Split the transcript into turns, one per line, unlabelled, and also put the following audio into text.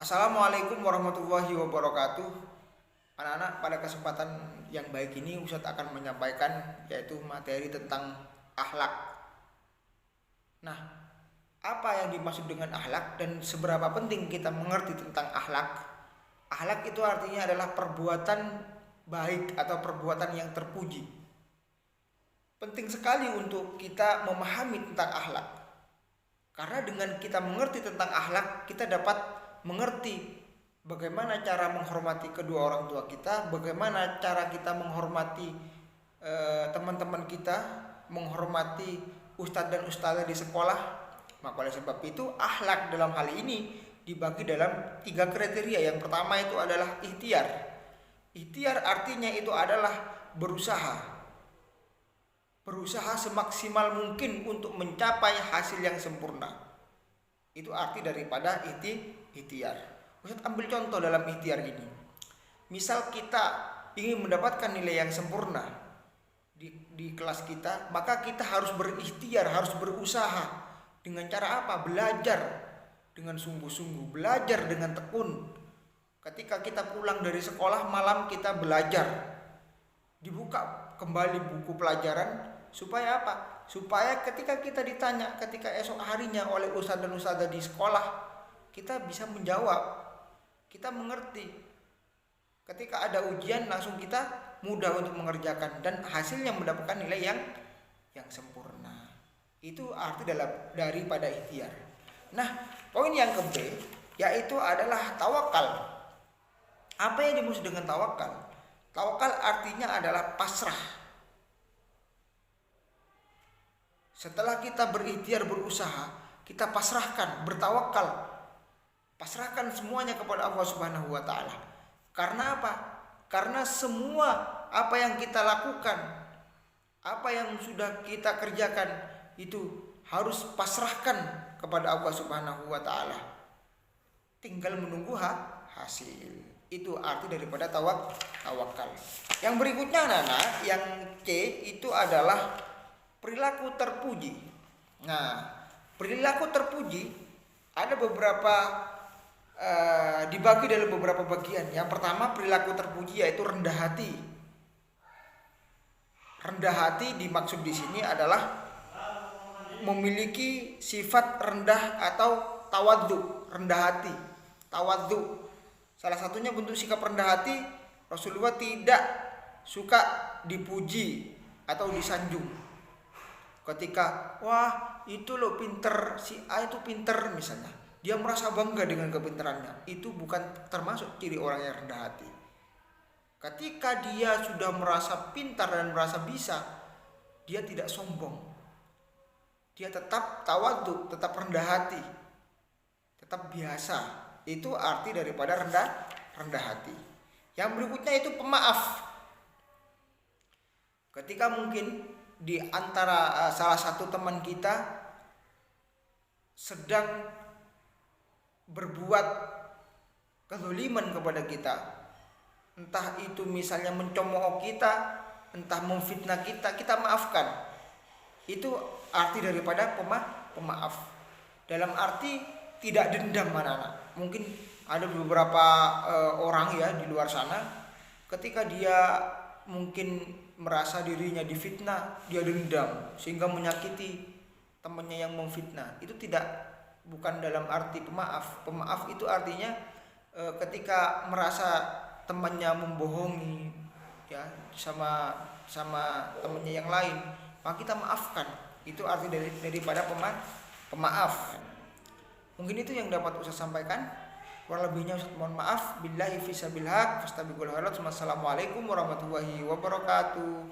Assalamualaikum warahmatullahi wabarakatuh. Anak-anak, pada kesempatan yang baik ini Ustadz akan menyampaikan yaitu materi tentang akhlak. Nah, apa yang dimaksud dengan akhlak dan seberapa penting kita mengerti tentang akhlak? Akhlak itu artinya adalah perbuatan baik atau perbuatan yang terpuji. Penting sekali untuk kita memahami tentang akhlak. Karena dengan kita mengerti tentang akhlak, kita dapat mengerti bagaimana cara menghormati kedua orang tua kita, bagaimana cara kita menghormati teman-teman kita, menghormati ustadz dan ustazah di sekolah. Maka oleh sebab itu akhlak dalam hal ini dibagi dalam 3 kriteria. Yang pertama itu adalah ikhtiar. Ikhtiar artinya itu adalah berusaha semaksimal mungkin untuk mencapai hasil yang sempurna. Itu arti daripada ikhtiar. Ustaz ambil contoh dalam ikhtiar ini. Misal kita ingin mendapatkan nilai yang sempurna di kelas kita, maka kita harus berikhtiar, harus berusaha. Dengan cara apa? Belajar dengan sungguh-sungguh, belajar dengan tekun. Ketika kita pulang dari sekolah malam kita belajar. Dibuka kembali buku pelajaran supaya apa? Supaya ketika kita ditanya ketika esok harinya oleh ustadz dan ustazah di sekolah, kita bisa menjawab, kita mengerti. Ketika ada ujian langsung kita mudah untuk mengerjakan dan hasilnya mendapatkan nilai yang sempurna. Itu arti daripada ikhtiar. Nah, poin yang ke-B yaitu adalah tawakal. Apa yang dimaksud dengan tawakal? Tawakal artinya adalah pasrah. Setelah kita berikhtiar, berusaha, kita pasrahkan, bertawakal. Pasrahkan semuanya kepada Allah Subhanahu wa taala. Karena apa? Karena semua apa yang kita lakukan, apa yang sudah kita kerjakan itu harus pasrahkan kepada Allah Subhanahu wa taala. Tinggal menunggu hasil. Itu arti daripada tawakal. Yang berikutnya anak-anak, yang C itu adalah perilaku terpuji. Nah, perilaku terpuji ada beberapa dibagi dalam beberapa bagian. Yang pertama, perilaku terpuji yaitu rendah hati. Rendah hati dimaksud di sini adalah memiliki sifat rendah atau tawadhu, rendah hati. Tawadhu. Salah satunya bentuk sikap rendah hati, Rasulullah tidak suka dipuji atau disanjung. Ketika, wah itu loh pinter, si A itu pinter misalnya, dia merasa bangga dengan kepintarannya, itu bukan termasuk ciri orang yang rendah hati. Ketika dia sudah merasa pintar dan merasa bisa, dia tidak sombong, dia tetap tawadhu, tetap rendah hati, tetap biasa. Itu arti daripada rendah hati. Yang berikutnya itu pemaaf. Ketika mungkin di antara salah satu teman kita sedang berbuat kezaliman kepada kita, entah itu misalnya mencemooh kita, entah memfitnah kita, kita maafkan. Itu arti daripada pemaaf. Dalam arti tidak dendam anak-anak. Mungkin ada beberapa orang ya di luar sana, ketika dia mungkin merasa dirinya difitnah, dia dendam sehingga menyakiti temannya yang memfitnah. Itu bukan dalam arti pemaaf. Pemaaf itu artinya ketika merasa temannya membohongi ya sama temannya yang lain, maka kita maafkan. Itu arti daripada pemaaf. Mungkin itu yang dapat Ustaz sampaikan. Kurang lebihnya Ustaz mohon maaf. Billahi fisabilillah fastabiqul khairat. Wassalamualaikum warahmatullahi wabarakatuh.